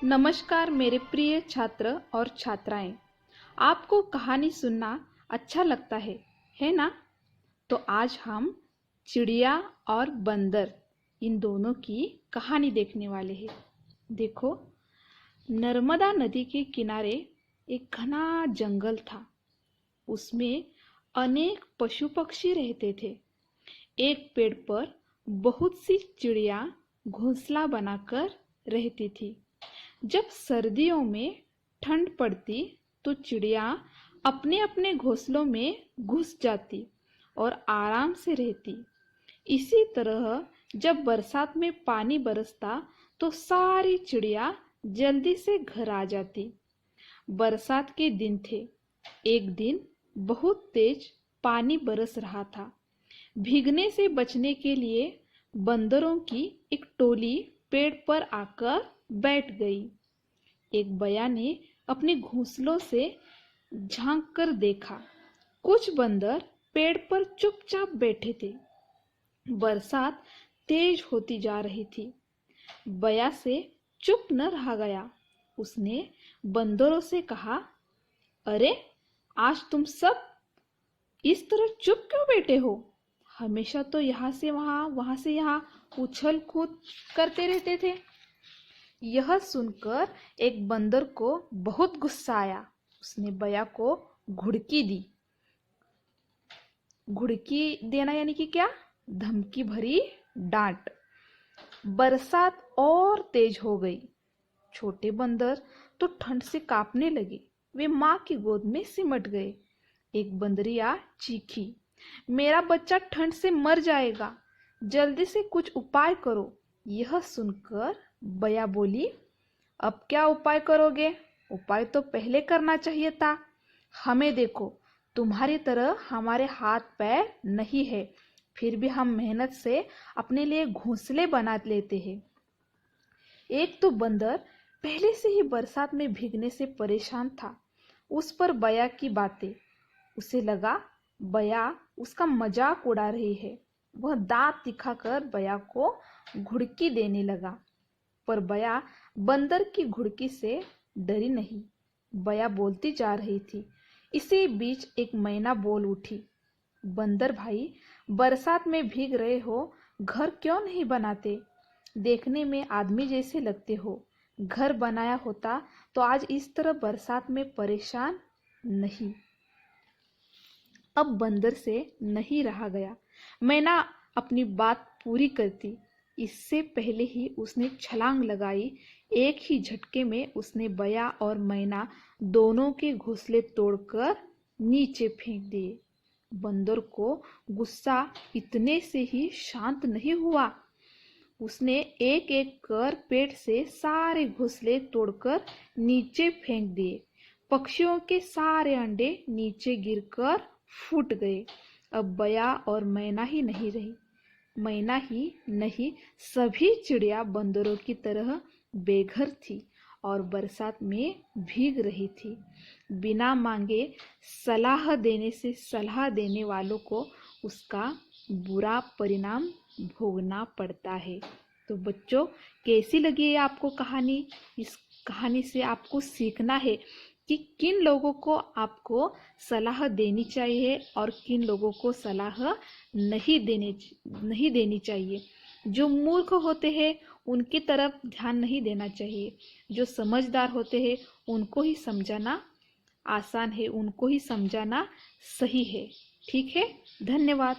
नमस्कार मेरे प्रिय छात्र और छात्राएं। आपको कहानी सुनना अच्छा लगता है ना? तो आज हम चिड़िया और बंदर इन दोनों की कहानी देखने वाले हैं। देखो, नर्मदा नदी के किनारे एक घना जंगल था। उसमें अनेक पशु पक्षी रहते थे। एक पेड़ पर बहुत सी चिड़िया घोंसला बनाकर रहती थी। जब सर्दियों में ठंड पड़ती तो चिड़िया अपने अपने घोंसलों में घुस जाती और आराम से रहती। इसी तरह जब बरसात में पानी बरसता तो सारी चिड़िया जल्दी से घर आ जाती। बरसात के दिन थे। एक दिन बहुत तेज पानी बरस रहा था। भीगने से बचने के लिए बंदरों की एक टोली पेड़ पर आकर बैठ गई। एक बया ने अपने घोंसलों से झांक कर देखा। कुछ बंदर पेड़ पर चुपचाप बैठे थे। बरसात तेज होती जा रही थी। बया से चुप न रहा गया। उसने बंदरों से कहा, अरे, आज तुम सब इस तरह चुप क्यों बैठे हो? हमेशा तो यहाँ से वहाँ, वहाँ से यहाँ उछल कूद करते रहते थे। यह सुनकर एक बंदर को बहुत गुस्सा आया। उसने बया को घुड़की दी। घुड़की देना यानी कि क्या? धमकी भरी डांट। बरसात और तेज हो गई। छोटे बंदर तो ठंड से कांपने लगे। वे माँ की गोद में सिमट गए। एक बंदरिया चीखी, मेरा बच्चा ठंड से मर जाएगा, जल्दी से कुछ उपाय करो। यह सुनकर बया बोली, अब क्या उपाय करोगे? उपाय तो पहले करना चाहिए था। हमें देखो, तुम्हारी तरह हमारे हाथ पैर नहीं है, फिर भी हम मेहनत से अपने लिए घोंसले बना लेते हैं। एक तो बंदर पहले से ही बरसात में भीगने से परेशान था। उस पर बया की बातें। उसे लगा बया उसका मजाक उड़ा रही है। वह दांत दिखाकर बया को घुड़की देने लगा। पर बया बंदर की घुड़की से डरी नहीं। बया बोलती जा रही थी। इसी बीच एक मैना बोल उठी, बंदर भाई, बरसात में भीग रहे हो, घर क्यों नहीं बनाते? देखने में आदमी जैसे लगते हो। घर बनाया होता तो आज इस तरह बरसात में परेशान नहीं। अब बंदर से नहीं रहा गया। मैना अपनी बात पूरी करती। इससे पहले ही उसने छलांग लगाई। एक ही झटके में उसने बया और मैना दोनों के घोंसले तोड़कर नीचे फेंक दिए। बंदर को गुस्सा इतने से ही शांत नहीं हुआ। उसने एक एक कर पेड़ से सारे घोंसले तोड़कर नीचे फेंक दिए। पक्षियों के सारे अंडे नीचे गिरकर फूट गए। अब बया और मैना ही नहीं रही। मैना ही नहीं, सभी चिड़िया बंदरों की तरह बेघर थी और बरसात में भीग रही थी। बिना मांगे सलाह देने से सलाह देने वालों को उसका बुरा परिणाम भोगना पड़ता है। तो बच्चों, कैसी लगी है आपको कहानी? इस कहानी से आपको सीखना है कि किन लोगों को आपको सलाह देनी चाहिए और किन लोगों को सलाह नहीं देनी चाहिए। जो मूर्ख होते हैं उनकी तरफ ध्यान नहीं देना चाहिए। जो समझदार होते हैं उनको ही समझाना आसान है, उनको ही समझाना सही है। ठीक है? धन्यवाद।